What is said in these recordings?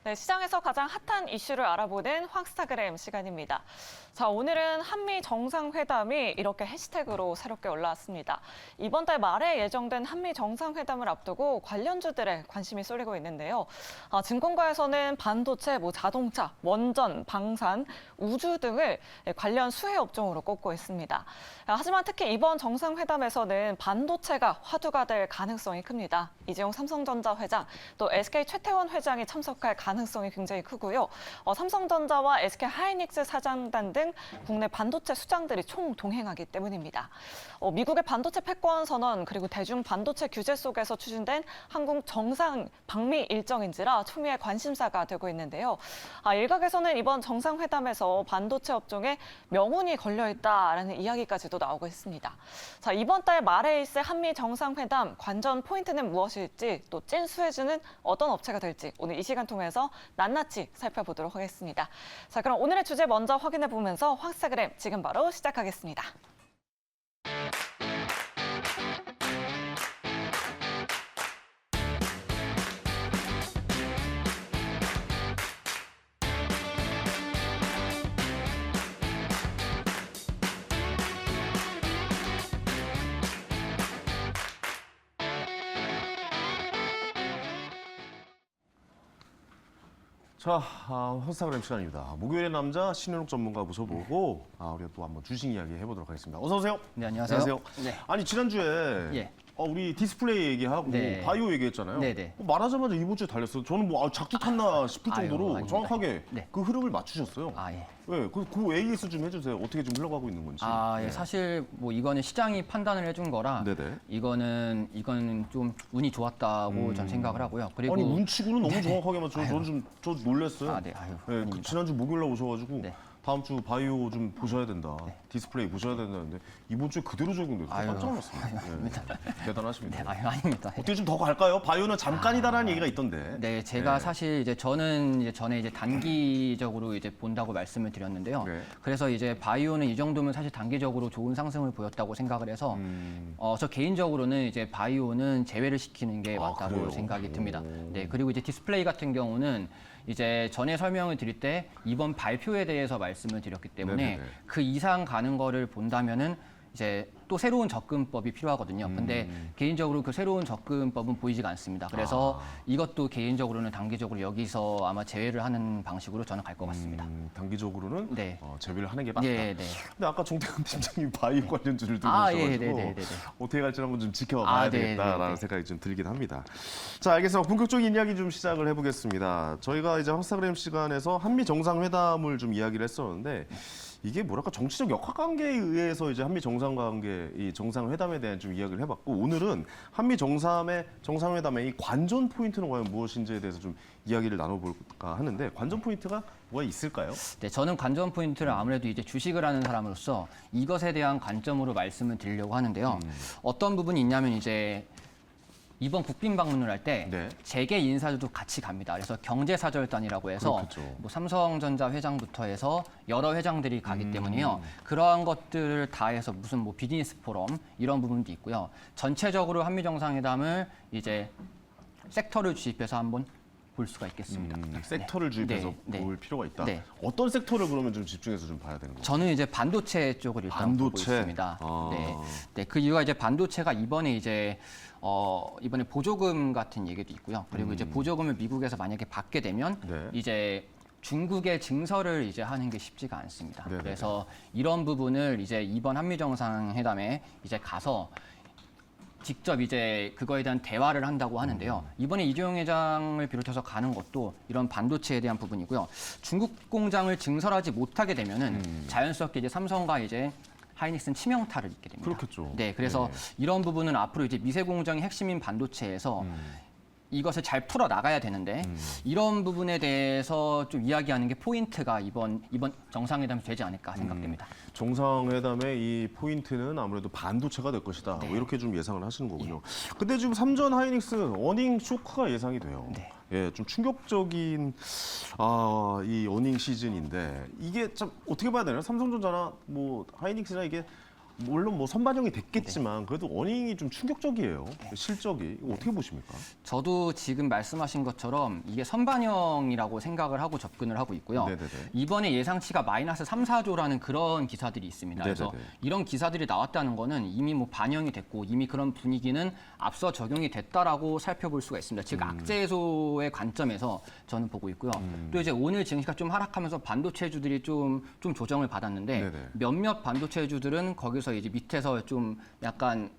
네, 시장에서 가장 핫한 이슈를 알아보는 황스타그램 시간입니다. 자, 오늘은 한미 정상회담이 이렇게 해시태그로 새롭게 올라왔습니다. 이번 달 말에 예정된 한미 정상회담을 앞두고 관련주들의 관심이 쏠리고 있는데요. 증권가에서는 반도체, 자동차, 원전, 방산, 우주 등을 관련 수혜 업종으로 꼽고 있습니다. 하지만 특히 이번 정상회담에서는 반도체가 화두가 될 가능성이 큽니다. 이재용 삼성전자 회장, 또 SK 최태원 회장이 참석할 가능성이 굉장히 크고요. 삼성전자와 SK 하이닉스 사장단 등 국내 반도체 수장들이 총 동행하기 때문입니다. 미국의 반도체 패권 선언 그리고 대중 반도체 규제 속에서 추진된 한국 정상 방미 일정인지라 초미의 관심사가 되고 있는데요. 일각에서는 이번 정상회담에서 반도체 업종에 명운이 걸려 있다라는 이야기까지도 나오고 있습니다. 자, 이번 달 말에 있을 한미 정상회담 관전 포인트는 무엇일지 또 찐 수혜주는 어떤 업체가 될지 오늘 이 시간 통해서 낱낱이 살펴보도록 하겠습니다. 자, 그럼 오늘의 주제 먼저 확인해 보면서 황스타그램 지금 바로 시작하겠습니다. 자, 황스타그램 시간입니다. 목요일의 남자 신현욱 전문가 모셔보고 우리가 또 한번 주식 이야기 해보도록 하겠습니다. 어서 오세요. 네, 안녕하세요. 네. 아니 지난주에 예. 우리 디스플레이 얘기하고 네. 바이오 얘기했잖아요. 네네. 말하자마자 이번 주에 달렸어요. 저는 작두 탔나 싶을 정도로 아닙니다. 정확하게 네. 그 흐름을 맞추셨어요. 예. 네, 그 AS 좀 해주세요. 어떻게 좀 흘러가고 있는 건지. 예. 네. 사실 이거는 시장이 판단을 해준 거라 네네. 이거는 좀 운이 좋았다고 전 생각을 하고요. 그리고 아니 운치고는 너무 정확하게 맞춰서 저는 저 놀랐어요. 네, 아유, 그 아닙니다. 지난주 목요일날 오셔가지고 네. 다음 주 바이오 좀 보셔야 된다. 디스플레이 보셔야 된다는데 이번 주에 그대로 적용돼서 아유, 깜짝 놀랐습니다. 네. 대단하십니다. 네, 아닙니다. 어떻게 좀 더 갈까요? 바이오는 잠깐이다라는 얘기가 있던데. 네, 제가 네. 사실 전에 단기적으로 본다고 말씀을 드렸는데요. 네. 그래서 바이오는 이 정도면 사실 단기적으로 좋은 상승을 보였다고 생각을 해서 저 개인적으로는 바이오는 제외를 시키는 게 맞다고 그래요? 생각이 듭니다. 오. 네, 그리고 디스플레이 같은 경우는 전에 설명을 드릴 때 이번 발표에 대해서 말씀을 드렸기 때문에 네네네. 그 이상 가는 거를 본다면은 또 새로운 접근법이 필요하거든요. 근데 개인적으로 그 새로운 접근법은 보이지가 않습니다. 그래서 이것도 개인적으로는 단기적으로 여기서 아마 제외를 하는 방식으로 저는 갈 것 같습니다. 단기적으로는 네. 제외를 하는 게 맞다. 네, 네. 근데 아까 정태근 팀장님 바이오 관련주를 들고 아, 오셔가지고 예, 네, 네, 네, 네. 어떻게 갈지 한번 좀 지켜봐야 네, 되겠다라는 네, 네. 생각이 좀 들긴 합니다. 자, 알겠습니다. 본격적인 이야기 좀 시작을 해보겠습니다. 저희가 이제 황스타그램 시간에서 한미 정상회담을 좀 이야기를 했었는데 이게 뭐랄까 정치적 역학관계에 의해서 이제 한미 정상관계, 이 정상회담에 대한 좀 이야기를 해봤고 오늘은 한미 정상회담의 이 관전 포인트는 과연 무엇인지에 대해서 좀 이야기를 나눠볼까 하는데 관전 포인트가 뭐가 있을까요? 네, 저는 관전 포인트를 아무래도 주식을 하는 사람으로서 이것에 대한 관점으로 말씀을 드리려고 하는데요. 어떤 부분이 있냐면 이번 국빈 방문을 할 때 네. 재계 인사들도 같이 갑니다. 그래서 경제사절단이라고 해서 그렇겠죠. 삼성전자 회장부터 해서 여러 회장들이 가기 때문에요. 그러한 것들을 다 해서 무슨 비즈니스 포럼 이런 부분도 있고요. 전체적으로 한미 정상회담을 섹터를 주입해서 한번 볼 수가 있겠습니다. 섹터를 주입해서 네, 볼 필요가 있다. 네. 어떤 섹터를 그러면 좀 집중해서 좀 봐야 되는 거죠? 저는 반도체 쪽을 일단 보고 반도체? 있습니다. 아. 네, 그 이유가 반도체가 이번에 보조금 같은 얘기도 있고요. 그리고 보조금을 미국에서 만약에 받게 되면 네. 중국의 증설을 하는 게 쉽지가 않습니다. 네네네. 그래서 이런 부분을 이번 한미 정상회담에 가서 직접 그거에 대한 대화를 한다고 하는데요. 이번에 이재용 회장을 비롯해서 가는 것도 이런 반도체에 대한 부분이고요. 중국 공장을 증설하지 못하게 되면은 자연스럽게 삼성과 하이닉스는 치명타를 입게 됩니다. 그렇겠죠. 네, 그래서 이런 부분은 앞으로 미세 공정이 핵심인 반도체에서 이것을 잘 풀어 나가야 되는데 이런 부분에 대해서 좀 이야기하는 게 포인트가 이번 정상회담이 되지 않을까 생각됩니다. 정상회담의 이 포인트는 아무래도 반도체가 될 것이다. 네. 뭐 이렇게 좀 예상을 하시는 거군요. 근데 지금 삼전 하이닉스 어닝 쇼크가 예상이 돼요. 네. 예, 좀 충격적인 이 어닝 시즌인데 이게 참 어떻게 봐야 되나요? 삼성전자나 하이닉스나 이게 물론 뭐 선반영이 됐겠지만 그래도 어닝이 좀 충격적이에요. 실적이 이거 어떻게 보십니까? 저도 지금 말씀하신 것처럼 이게 선반영이라고 생각을 하고 접근을 하고 있고요. 네네네. 이번에 예상치가 마이너스 3, 4조라는 그런 기사들이 있습니다. 그래서 네네네. 이런 기사들이 나왔다는 거는 이미 뭐 반영이 됐고 이미 그런 분위기는 앞서 적용이 됐다라고 살펴볼 수가 있습니다. 즉 악재 해소의 관점에서 저는 보고 있고요. 또 이제 오늘 증시가 좀 하락하면서 반도체주들이 좀 조정을 받았는데 네네. 몇몇 반도체주들은 거기서 이제 밑에서 좀 약간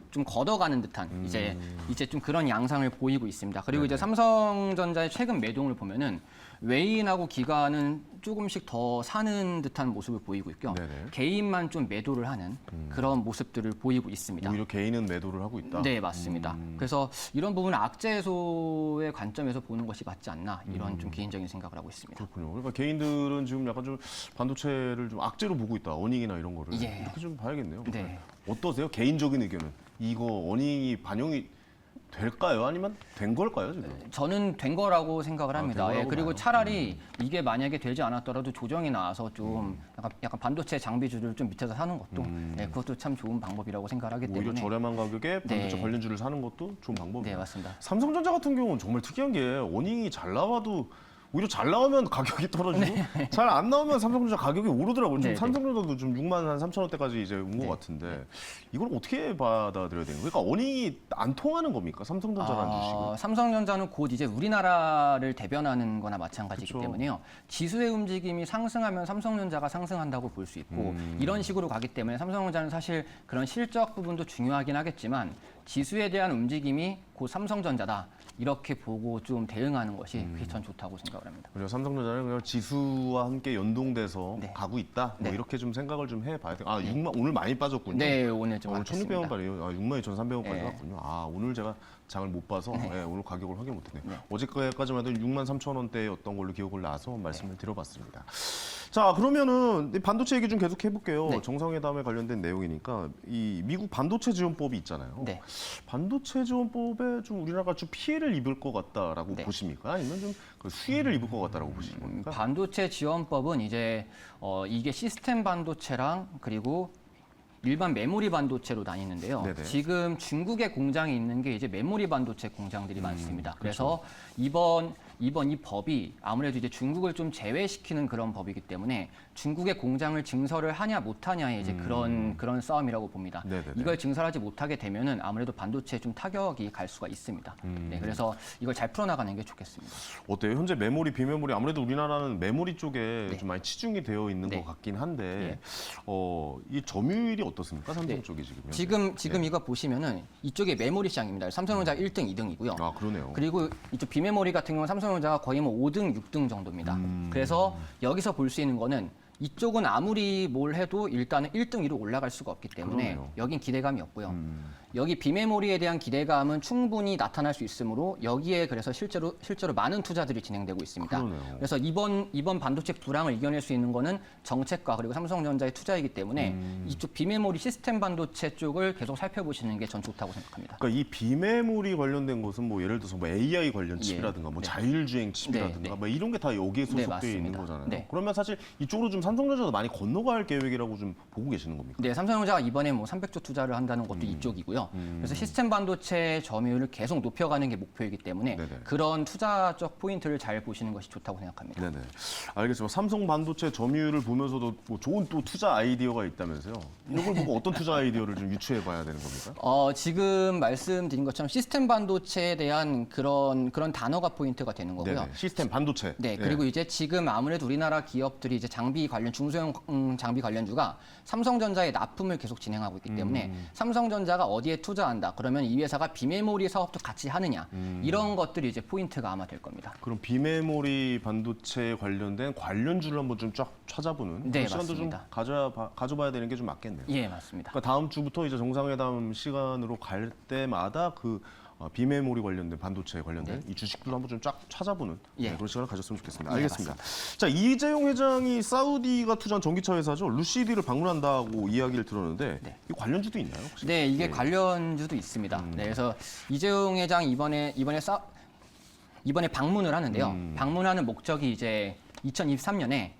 좀 걷어가는 듯한 이제 좀 그런 양상을 보이고 있습니다. 그리고 이제 삼성전자의 최근 매동을 보면은 외인하고 기관은 조금씩 더 사는 듯한 모습을 보이고 있고요. 네네. 개인만 좀 매도를 하는 그런 모습들을 보이고 있습니다. 오히려 개인은 매도를 하고 있다. 네, 맞습니다. 그래서 이런 부분은 악재 해소의 관점에서 보는 것이 맞지 않나 이런 좀 개인적인 생각을 하고 있습니다. 그렇군요. 그러니까 개인들은 지금 약간 좀 반도체를 좀 악재로 보고 있다. 어닝이나 이런 거를 예. 이렇게 좀 봐야겠네요. 네. 어떠세요? 개인적인 의견은 이거 어닝이 반영이 될까요? 아니면 된 걸까요? 지금? 저는 된 거라고 생각을 합니다. 된 거라고 예, 그리고 봐요. 차라리 이게 만약에 되지 않았더라도 조정이 나와서 좀 약간 반도체 장비주를 좀 밑에서 사는 것도 예, 그것도 참 좋은 방법이라고 생각을 하기 오히려 때문에 저렴한 가격에 반도체 네. 관련주를 사는 것도 좋은 방법이에요. 네, 맞습니다. 삼성전자 같은 경우는 정말 특이한 게 어닝이 잘 나와도 오히려 잘 나오면 가격이 떨어지고 잘 안 나오면 삼성전자 가격이 오르더라고요. 지금 네, 삼성전자도 좀 6만 3천 원대까지 이제 온 것 네. 같은데 이걸 어떻게 받아들여야 되는 거예요? 그러니까 어닝이 안 통하는 겁니까? 삼성전자라는 주식은? 삼성전자는 곧 이제 우리나라를 대변하는 거나 마찬가지이기 그쵸. 때문에요. 지수의 움직임이 상승하면 삼성전자가 상승한다고 볼 수 있고 이런 식으로 가기 때문에 삼성전자는 사실 그런 실적 부분도 중요하긴 하겠지만 지수에 대한 움직임이 곧 삼성전자다. 이렇게 보고 좀 대응하는 것이 그게 전 좋다고 생각을 합니다. 그리고 삼성전자는 그냥 지수와 함께 연동돼서 네. 가고 있다. 뭐 네. 이렇게 좀 생각을 좀 해봐야 돼요. 아, 6만 오늘 많이 빠졌군요. 네, 오늘 좀 오늘 아꼈습니다. 1,600원 발이에요. 아, 62,300원까지 네. 갔군요. 아, 오늘 제가 장을 못 봐서 예, 오늘 가격을 확인 못했네요. 네. 어제까지만 해도 63,000원대였던 걸로 기억을 나서 말씀을 드려봤습니다. 자, 그러면은 이 반도체 얘기 좀 계속 해볼게요. 네. 정상회담에 관련된 내용이니까 이 미국 반도체 지원법이 있잖아요. 네. 반도체 지원법에 좀 우리나라가 좀 피해를 입을 것 같다라고 네. 보십니까? 아니면 좀 그 수혜를 입을 것 같다라고 보시는 겁니까? 반도체 지원법은 이제 이게 시스템 반도체랑 그리고 일반 메모리 반도체로 나뉘는데요. 네네. 지금 중국에 공장이 있는 게 이제 메모리 반도체 공장들이 많습니다. 그래서 그렇죠. 이번 이 법이 아무래도 이제 중국을 좀 제외시키는 그런 법이기 때문에 중국의 공장을 증설을 하냐 못하냐의 이제 그런 싸움이라고 봅니다. 네네네. 이걸 증설하지 못하게 되면은 아무래도 반도체에 좀 타격이 갈 수가 있습니다. 네, 그래서 이걸 잘 풀어나가는 게 좋겠습니다. 어때요? 현재 메모리, 비메모리 아무래도 우리나라는 메모리 쪽에 네. 좀 많이 치중이 되어 있는 네. 것 같긴 한데 네. 이 점유율이 어떻습니까? 삼성 네. 쪽이 지금. 지금 이거 보시면은 이쪽에 메모리 시장입니다. 삼성전자 1등, 2등이고요. 아, 그러네요. 그리고 이쪽 비메모리 같은 경우는 삼성전자가 거의 뭐 5등, 6등 정도입니다. 그래서 여기서 볼 수 있는 거는 이쪽은 아무리 뭘 해도 일단은 1등 위로 올라갈 수가 없기 때문에 그러네요. 여긴 기대감이 없고요. 여기 비메모리에 대한 기대감은 충분히 나타날 수 있으므로 여기에 그래서 실제로 많은 투자들이 진행되고 있습니다. 그러네요. 그래서 이번 반도체 불황을 이겨낼 수 있는 거는 정책과 그리고 삼성전자의 투자이기 때문에 이쪽 비메모리 시스템 반도체 쪽을 계속 살펴보시는 게 전 좋다고 생각합니다. 그러니까 이 비메모리 관련된 것은 뭐 예를 들어서 뭐 AI 관련 예. 칩이라든가 뭐 네. 자율주행 칩이라든가 네, 네. 뭐 이런 게 다 여기에 소속되어 있는 맞습니다. 거잖아요. 네. 그러면 사실 이쪽으로 좀 삼성전자도 많이 건너갈 계획이라고 좀 보고 계시는 겁니까? 네, 삼성전자가 이번에 뭐 300조 투자를 한다는 것도 이쪽이고요. 그래서 시스템 반도체 점유율을 계속 높여가는 게 목표이기 때문에 네네. 그런 투자적 포인트를 잘 보시는 것이 좋다고 생각합니다. 네네. 알겠습니다. 삼성 반도체 점유율을 보면서도 뭐 좋은 또 투자 아이디어가 있다면서요? 이런 걸 보고 어떤 투자 아이디어를 좀 유추해 봐야 되는 겁니까? 지금 말씀드린 것처럼 시스템 반도체에 대한 그런 단어가 포인트가 되는 거고요. 네네. 시스템 반도체. 네, 그리고 이제 지금 아무래도 우리나라 기업들이 이제 장비 관련 중소형 장비 관련주가 삼성전자의 납품을 계속 진행하고 있기 때문에 삼성전자가 어디에 투자한다. 그러면 이 회사가 비메모리 사업도 같이 하느냐. 이런 것들이 이제 포인트가 아마 될 겁니다. 그럼 비메모리 반도체 관련된 관련주를 한번 좀 쫙 찾아보는 네, 그런 시간도 맞습니다. 좀 가져봐야 되는 게 좀 맞겠네요. 예, 맞습니다. 그러니까 다음 주부터 이제 정상회담 시간으로 갈 때마다 그 비메모리 관련된 반도체 관련된 이 주식들도 한번 좀 쫙 찾아보는 예. 그런 시간을 가졌으면 좋겠습니다. 예, 알겠습니다. 자, 이재용 회장이 사우디가 투자한 전기차 회사죠 루시드를 방문한다고 이야기를 들었는데 네. 이 관련주도 있나요? 혹시? 네, 이게 관련주도 있습니다. 네, 그래서 이재용 회장 이번에 방문을 하는데요. 방문하는 목적이 이제 2023년에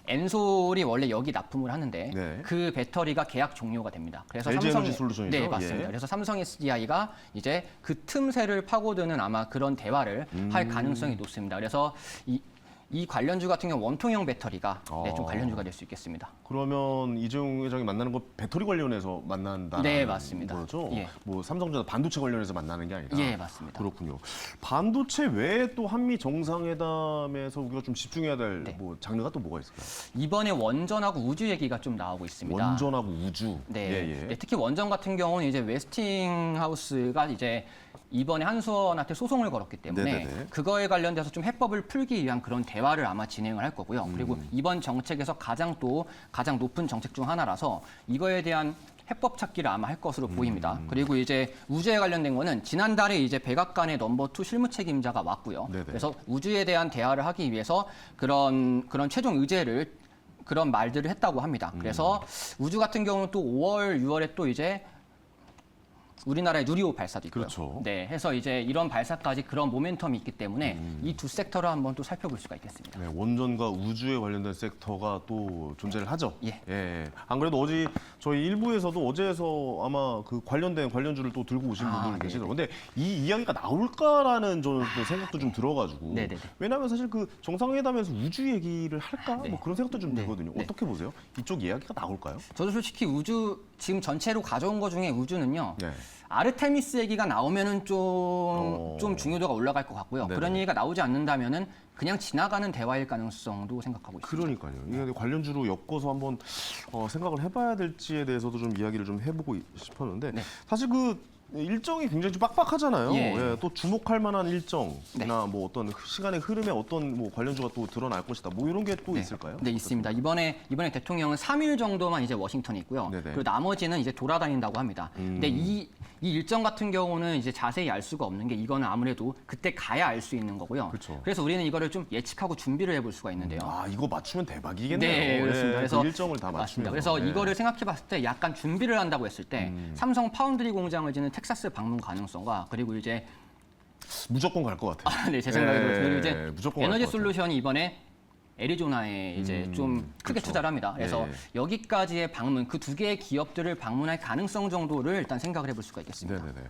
엔솔이 원래 여기 납품을 하는데 네. 그 배터리가 계약 종료가 됩니다. 그래서 LG 삼성 에너지 솔루션이죠? 네, 맞습니다. 예. 그래서 삼성 SDI가 이제 그 틈새를 파고드는 아마 그런 대화를 할 가능성이 높습니다. 그래서 이 관련주 같은 경우 원통형 배터리가 네, 좀 관련주가 될 수 있겠습니다. 그러면 이재용 회장이 만나는 거 배터리 관련해서 만난다는 네, 맞습니다. 거죠? 예. 뭐 삼성전자 반도체 관련해서 만나는 게 아니라. 예, 맞습니다. 그렇군요. 반도체 외에 또 한미 정상회담에서 우리가 좀 집중해야 될 네. 뭐 장르가 또 뭐가 있을까요? 이번에 원전하고 우주 얘기가 좀 나오고 있습니다. 원전하고 우주. 네. 예, 예. 네, 특히 원전 같은 경우는 이제 웨스팅하우스가 이제 이번에 한수원한테 소송을 걸었기 때문에 네네네. 그거에 관련돼서 좀 해법을 풀기 위한 그런 대화를 아마 진행을 할 거고요. 그리고 이번 정책에서 가장 높은 정책 중 하나라서 이거에 대한 해법 찾기를 아마 할 것으로 보입니다. 그리고 이제 우주에 관련된 거는 지난달에 이제 백악관의 넘버 2 실무 책임자가 왔고요. 네네. 그래서 우주에 대한 대화를 하기 위해서 그런 최종 의제를 그런 말들을 했다고 합니다. 그래서 우주 같은 경우는 또 5월, 6월에 또 이제 우리나라의 누리호 발사도 있고요. 그렇죠. 네, 해서 이제 이런 발사까지 그런 모멘텀이 있기 때문에 이 두 섹터를 한번 또 살펴볼 수가 있겠습니다. 네, 원전과 우주에 관련된 섹터가 또 존재를 하죠. 예. 예. 안 그래도 어제 저희 일부에서도 어제에서 아마 그 관련주를 또 들고 오신 분들 네네. 계시더라고요. 근데 이 이야기가 나올까라는 저는 또 생각도 좀 들어가지고. 네네네. 왜냐하면 사실 그 정상회담에서 우주 얘기를 할까? 네. 뭐 그런 생각도 좀 네. 들거든요. 네. 어떻게 보세요? 이쪽 이야기가 나올까요? 저도 솔직히 우주 지금 전체로 가져온 것 중에 우주는요. 네. 아르테미스 얘기가 나오면은 좀 중요도가 올라갈 것 같고요. 네네. 그런 얘기가 나오지 않는다면은 그냥 지나가는 대화일 가능성도 생각하고 있습니다. 그러니까요. 이게 관련주로 엮어서 한번 생각을 해봐야 될지에 대해서도 좀 이야기를 좀 해보고 싶었는데 네. 사실 그 일정이 굉장히 좀 빡빡하잖아요. 예. 예, 또 주목할 만한 일정이나 네. 뭐 어떤 시간의 흐름에 어떤 뭐 관련주가 또 드러날 것이다. 뭐 이런 게 또 있을까요? 네, 있습니다. 이번에 대통령은 3일 정도만 이제 워싱턴에 있고요. 네네. 그리고 나머지는 이제 돌아다닌다고 합니다. 근데 이 일정 같은 경우는 이제 자세히 알 수가 없는 게 이거는 아무래도 그때 가야 알 수 있는 거고요. 그렇죠. 그래서 우리는 이거를 좀 예측하고 준비를 해볼 수가 있는데요. 아 이거 맞추면 대박이겠네요. 네, 그렇습니다. 예, 그래서 그 일정을 다 맞습니다. 맞추면. 그래서 이거를 생각해봤을 때 약간 준비를 한다고 했을 때 삼성 파운드리 공장을 짓는 텍사스 방문 가능성과 그리고 이제 무조건 갈 것 같아요. 네, 제 생각에도 예, 그리고 이제 무조건 에너지 갈것 같아요. 솔루션이 이번에 애리조나에 이제 좀 크게 그렇죠. 투자를 합니다. 그래서 예. 여기까지의 방문, 그 두 개의 기업들을 방문할 가능성 정도를 일단 생각을 해볼 수가 있겠습니다. 네네네.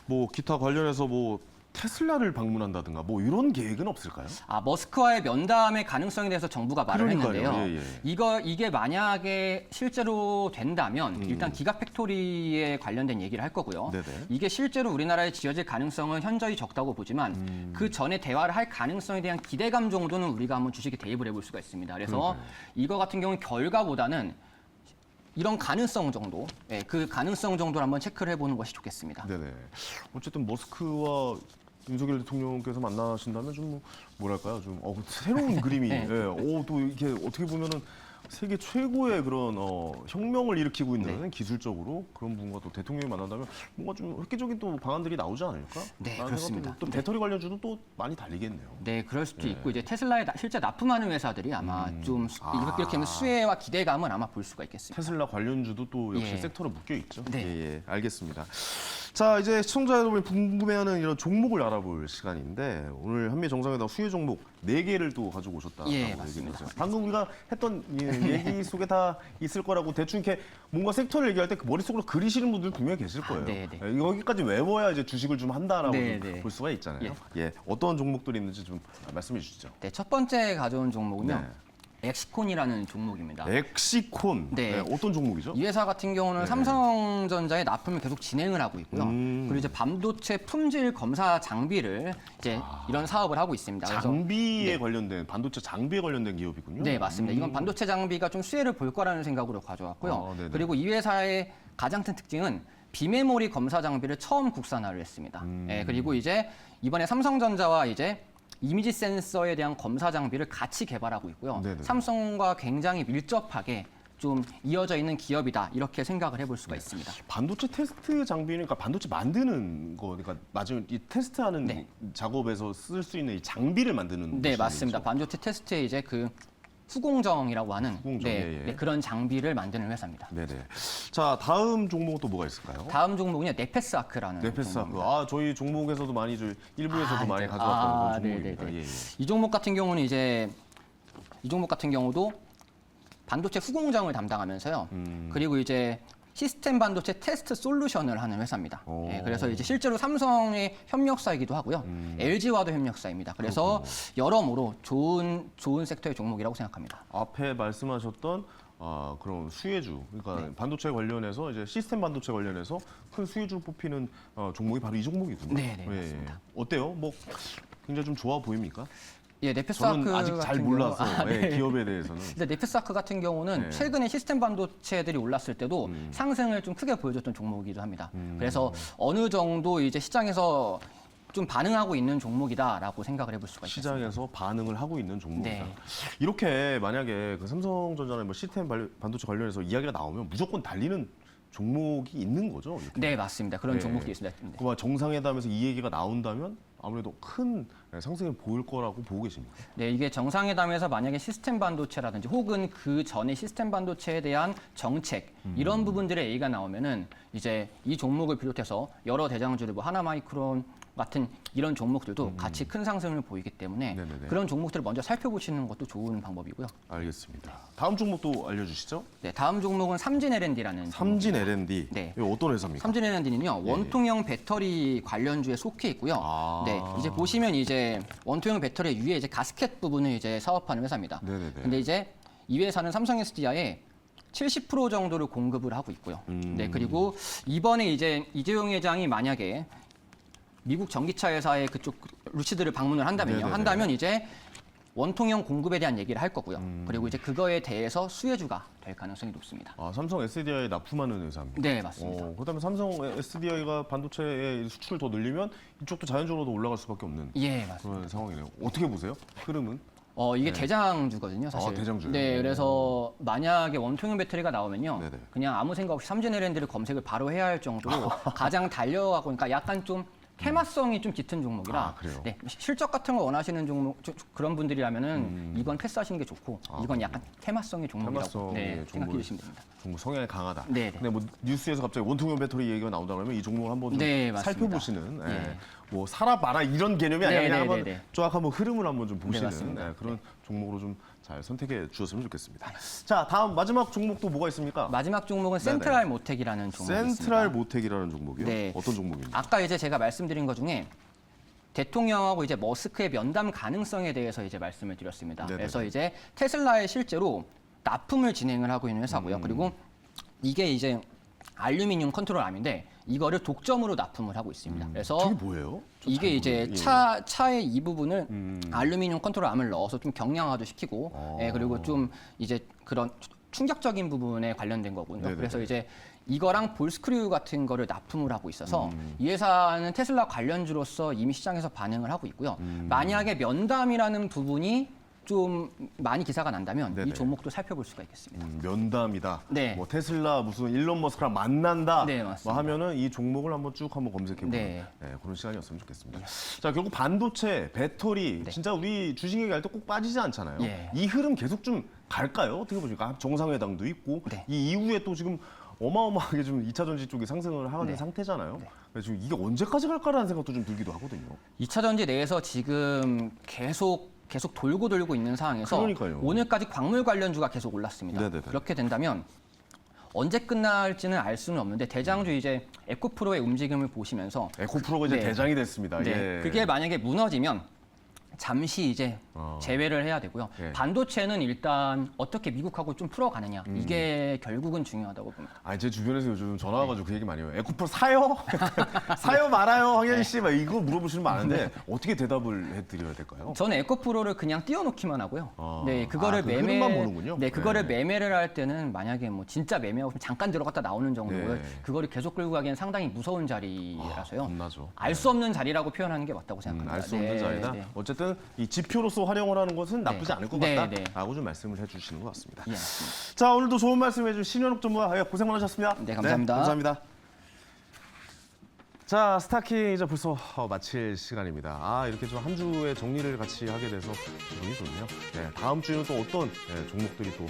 뭐 기타 관련해서 뭐 테슬라를 방문한다든가 뭐 이런 계획은 없을까요? 아, 머스크와의 면담의 가능성에 대해서 정부가 말을 그러니까요. 했는데요. 예, 예. 이게 만약에 실제로 된다면 일단 기가팩토리에 관련된 얘기를 할 거고요. 네네. 이게 실제로 우리나라에 지어질 가능성은 현저히 적다고 보지만 그 전에 대화를 할 가능성에 대한 기대감 정도는 우리가 한번 주식에 대입을 해볼 수가 있습니다. 그래서 이거 같은 경우는 결과보다는 이런 가능성 정도, 예, 그 가능성 정도를 한번 체크를 해보는 것이 좋겠습니다. 네네. 어쨌든 머스크와 윤석열 대통령께서 만나신다면 좀 뭐랄까요, 좀 새로운 그림이, 네. 예, 또 이렇게 어떻게 보면은 세계 최고의 그런 혁명을 일으키고 있는 기술적으로 그런 분과 또 대통령이 만난다면 뭔가 좀 획기적인 또 방안들이 나오지 않을까? 네, 라는 그렇습니다. 생각도 또 배터리 관련주도 또 많이 달리겠네요. 네, 그럴 수도 있고 이제 테슬라에 실제 납품하는 회사들이 아마 좀 이렇게 하면 수혜와 기대감을 아마 볼 수가 있겠습니다. 테슬라 관련주도 또 역시 예. 섹터로 묶여 있죠. 네. 예, 예, 알겠습니다. 자, 이제 시청자 여러분이 궁금해하는 이런 종목을 알아볼 시간인데 오늘 한미 정상회담 수혜 종목 4개를 또 가지고 오셨다. 예, 맞습니다. 방금 우리가 했던 얘기 속에 다 있을 거라고 대충 이렇게 뭔가 섹터를 얘기할 때 그 머릿속으로 그리시는 분들 분명히 계실 거예요. 네, 네. 예, 여기까지 외워야 이제 주식을 좀 한다라고 네, 좀 네. 볼 수가 있잖아요. 예, 어떤 종목들이 있는지 좀 말씀해 주시죠. 네, 첫 번째 가져온 종목은요. 네. 엑시콘이라는 종목입니다. 엑시콘. 네. 어떤 종목이죠? 이 회사 같은 경우는 네. 삼성전자의 납품을 계속 진행을 하고 있고요. 그리고 이제 반도체 품질 검사 장비를 이제 이런 사업을 하고 있습니다. 그래서 장비에 관련된 반도체 장비에 관련된 기업이군요. 네, 맞습니다. 이건 반도체 장비가 좀 수혜를 볼 거라는 생각으로 가져왔고요. 아, 네네. 그리고 이 회사의 가장 큰 특징은 비메모리 검사 장비를 처음 국산화를 했습니다. 예, 그리고 이제 이번에 삼성전자와 이제 이미지 센서에 대한 검사 장비를 같이 개발하고 있고요. 네네. 삼성과 굉장히 밀접하게 좀 이어져 있는 기업이다 이렇게 생각을 해볼 수가 있습니다. 반도체 테스트 장비는 그러니까 반도체 만드는 거, 그러니까 맞으면 이 테스트하는 네. 작업에서 쓸 수 있는 이 장비를 만드는 네, 곳이죠. 맞습니다. 반도체 테스트에 이제 그 후공정이라고 하는 후공정, 네, 예, 예. 네, 그런 장비를 만드는 회사입니다. 네네. 자, 다음 종목은 또 뭐가 있을까요? 다음 종목은요, 네페스아크라는 네페스. 종목입니다. 아, 저희 종목에서도 많이 일부에서도 많이 가져왔던 그런 종목입니다. 네네네. 예, 예. 이 종목 같은 경우는 이제 이 종목 같은 경우도 반도체 후공정을 담당하면서요. 그리고 이제 시스템 반도체 테스트 솔루션을 하는 회사입니다. 오. 예, 그래서 이제 실제로 삼성의 협력사이기도 하고요. LG와도 협력사입니다. 그래서 여러모로 좋은 섹터의 종목이라고 생각합니다. 앞에 말씀하셨던 그런 수혜주, 그러니까 반도체 관련해서 이제 시스템 반도체 관련해서 큰 수혜주로 뽑히는 종목이 바로 이 종목이군요. 네, 맞습니다. 어때요? 뭐 굉장히 좀 좋아 보입니까? 예, 네페스아크 저는 아직 잘 같은 몰라서 경우, 예, 기업에 대해서는. 근데 네페스아크 같은 경우는 네. 최근에 시스템 반도체들이 올랐을 때도 상승을 좀 크게 보여줬던 종목이기도 합니다. 그래서 어느 정도 이제 시장에서 좀 반응하고 있는 종목이다라고 생각을 해볼 수가 있습니다. 시장에서 반응을 하고 있는 종목이다. 네. 이렇게 만약에 그 삼성전자나 뭐 시스템 반도체 관련해서 이야기가 나오면 무조건 달리는 종목이 있는 거죠. 이렇게. 네, 맞습니다. 그런 네. 종목이 있습니다. 네. 그만 정상회담에서 이 얘기가 나온다면 아무래도 큰 상승을 보일 거라고 보고 계십니까? 네, 이게 정상회담에서 만약에 시스템 반도체라든지 혹은 그 전에 시스템 반도체에 대한 정책 이런 부분들의 얘기가 나오면은 이제 이 종목을 비롯해서 여러 대장주들 뭐 하나마이크론 같은 이런 종목들도 같이 큰 상승을 보이기 때문에 네네네. 그런 종목들을 먼저 살펴보시는 것도 좋은 방법이고요. 알겠습니다. 다음 종목도 알려주시죠. 네, 다음 종목은 삼진 L&D라는 삼진 L&D. 네. 이거 어떤 회사입니까? 삼진 L&D는요 예. 원통형 배터리 관련주에 속해 있고요. 아. 네, 이제 보시면 이제 원통형 배터리 위에 이제 가스켓 부분을 이제 사업하는 회사입니다. 네네네. 근데 이제 이 회사는 삼성 SDI에 70% 정도를 공급을 하고 있고요. 네, 그리고 이번에 이제 이재용 회장이 만약에 미국 전기차 회사의 그쪽 루시드를 방문을 한다면요. 네네네. 한다면 이제 원통형 공급에 대한 얘기를 할 거고요. 그리고 이제 그거에 대해서 수혜주가 될 가능성이 높습니다. 삼성 SDI에 납품하는 회사입니다. 네, 맞습니다. 그다음에 삼성 SDI가 반도체의 수출을 더 늘리면 이쪽도 자연적으로 더 올라갈 수밖에 없는 예, 맞습니다. 그런 상황이네요. 어떻게 보세요? 흐름은? 이게 대장주거든요, 사실. 대장주요? 네, 그래서 만약에 원통형 배터리가 나오면요, 네네. 그냥 아무 생각 없이 삼진 L&D를 검색을 바로 해야 할 정도로 가장 달려가고, 그러니까 약간 좀 테마성이 좀 짙은 종목이라, 그래요? 네, 실적 같은 거 원하시는 종목 그런 분들이라면은 이건 패스하시는 게 좋고, 이건 약간 테마성의 종목이라고 테마성의 네, 종목. 생각해 주시면 됩니다. 종목 성향이 강하다. 네네. 근데 뭐 뉴스에서 갑자기 원통형 배터리 얘기가 나온다 그러면 이 종목을 한번 좀 네, 맞습니다. 살펴보시는, 예. 뭐 사라 봐라 이런 개념이 아니라 그냥 한번 네네네네. 쫙 한번 흐름을 한번 좀 보시는 맞습니다. 그런 종목으로 좀 잘 선택해 주셨으면 좋겠습니다. 자, 다음 마지막 종목도 뭐가 있습니까? 마지막 종목은 네네. 센트럴 모텍이라는 종목이 있습니다. 센트럴 모텍이라는 종목이요. 네. 어떤 종목입니까? 아까 이제 제가 말씀드린 것 중에 대통령하고 이제 머스크의 면담 가능성에 대해서 이제 말씀을 드렸습니다. 네네네. 그래서 이제 테슬라에 실제로 납품을 진행을 하고 있는 회사고요. 그리고 이게 이제 알루미늄 컨트롤암인데 이거를 독점으로 납품을 하고 있습니다. 그래서 저게 뭐예요? 이게 잘 이제 모르겠- 차의 이 부분을 알루미늄 컨트롤암을 넣어서 좀 경량화도 시키고, 그리고 좀 이제 그런 충격적인 부분에 관련된 거군요. 네네네. 그래서 이제 이거랑 볼스크류 같은 거를 납품을 하고 있어서 이 회사는 테슬라 관련주로서 이미 시장에서 반응을 하고 있고요. 만약에 면담이라는 부분이 좀 많이 기사가 난다면 네네. 이 종목도 살펴볼 수가 있겠습니다. 면담이다. 네. 뭐 테슬라 무슨 일론 머스크랑 만난다. 네, 맞습니다. 뭐 하면은 이 종목을 한번 쭉 한번 검색해 보는 네. 그런 시간이었으면 좋겠습니다. 자, 결국 반도체, 배터리 진짜 우리 주식 얘기할 때 꼭 빠지지 않잖아요. 예. 이 흐름 계속 좀 갈까요? 어떻게 보십니까? 정상회담도 있고 네. 이 이후에 또 지금 어마어마하게 좀 2차 전지 쪽이 상승을 하는 네. 상태잖아요. 그래서 지금 이게 언제까지 갈까라는 생각도 좀 들기도 하거든요. 2차 전지 내에서 지금 계속 돌고 있는 상황에서 그러니까요. 오늘까지 광물 관련주가 계속 올랐습니다. 네네네. 그렇게 된다면 언제 끝날지는 알 수는 없는데 대장주 이제 에코프로의 움직임을 보시면서 에코프로가 이제 네. 대장이 됐습니다. 네, 예. 그게 만약에 무너지면 잠시 이제 제외를 해야 되고요. 예. 반도체는 일단 어떻게 미국하고 좀 풀어가느냐 이게 결국은 중요하다고 봅니다. 제 주변에서 요즘 전화 와가지고 그 얘기 많이 해요. 에코프로 사요? 사요 말아요, 황현희 씨. 막 이거 물어보시는 분 많은데 어떻게 대답을 해드려야 될까요? 저는 에코프로를 그냥 띄워놓기만 하고요. 네, 그거를 그 흐름만 보는군요. 네, 그거를 네. 매매를 할 때는 만약에 뭐 진짜 매매하고 싶으면 잠깐 들어갔다 나오는 정도고요. 네. 그거를 계속 끌고 가기엔 상당히 무서운 자리라서요. 겁나죠. 알 수 없는 자리라고 표현하는 게 맞다고 생각합니다. 알 수 없는 네, 자리다. 네. 어쨌든 이 지표로서 활용을 하는 것은 나쁘지 네. 않을 것 네, 같다라고 좀 말씀을 해주시는 것 같습니다. 예, 맞습니다. 자, 오늘도 좋은 말씀해준 신현욱 전무가 고생 많으셨습니다. 네, 감사합니다. 감사합니다. 자, 스타킹 이제 벌써 마칠 시간입니다. 이렇게 좀 한 주의 정리를 같이 하게 돼서 기분이 좋네요. 네, 다음 주에는 또 어떤 종목들이 또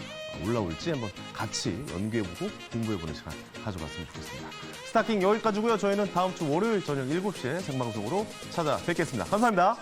올라올지 한번 같이 연구해보고 공부해보는 시간 가져봤으면 좋겠습니다. 스타킹 여기까지고요. 저희는 다음 주 월요일 저녁 7시에 생방송으로 찾아뵙겠습니다. 감사합니다.